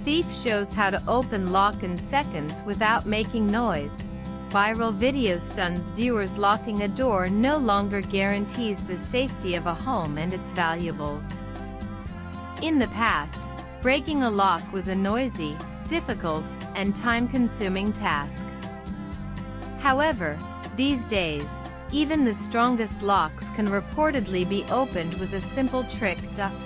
thief shows how to open lock in seconds without making noise. Viral video stuns viewers. Locking a door no longer guarantees the safety of a home and its valuables. In the past, breaking a lock was a noisy, difficult, and time-consuming task. However, these days, even the strongest locks can reportedly be opened with a simple trick.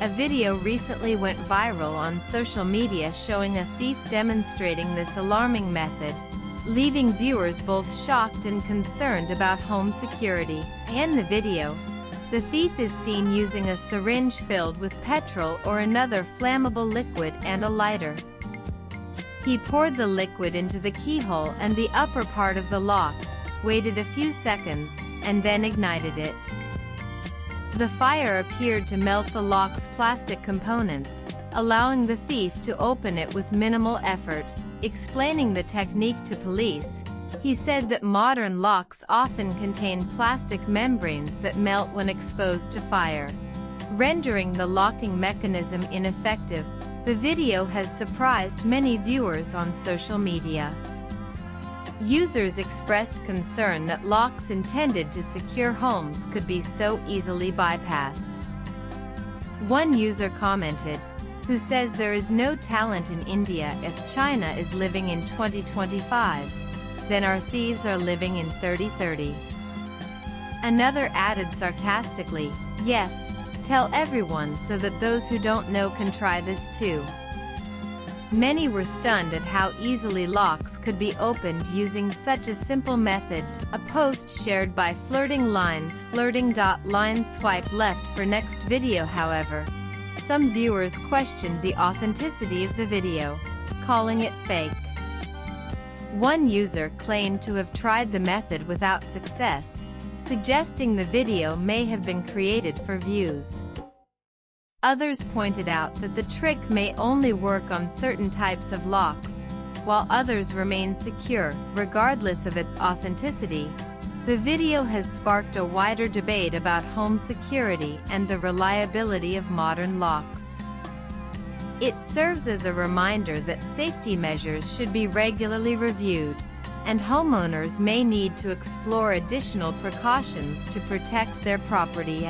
A video recently went viral on social media showing a thief demonstrating this alarming method, leaving viewers both shocked and concerned about home security. In the video, the thief is seen using a syringe filled with petrol or another flammable liquid and a lighter. He poured the liquid into the keyhole and the upper part of the lock, waited a few seconds, and then ignited it. The fire appeared to melt the lock's plastic components, allowing the thief to open it with minimal effort. Explaining the technique to police, he said that modern locks often contain plastic membranes that melt when exposed to fire, rendering the locking mechanism ineffective. The video has surprised many viewers on social media. Users expressed concern that locks intended to secure homes could be so easily bypassed. One user commented, who says there is no talent in India. If China is living in 2025, then our thieves are living in 3030. Another added sarcastically, yes, tell everyone so that those who don't know can try this too. Many were stunned at how easily locks could be opened using such a simple method. A post shared by Flirting Lines. Flirting.line swipe left for next video. However, some viewers questioned the authenticity of the video, calling it fake. One user claimed to have tried the method without success, suggesting the video may have been created for views. Others pointed out that the trick may only work on certain types of locks, while others remain secure, regardless of its authenticity. The video has sparked a wider debate about home security and the reliability of modern locks. It serves as a reminder that safety measures should be regularly reviewed, and homeowners may need to explore additional precautions to protect their property.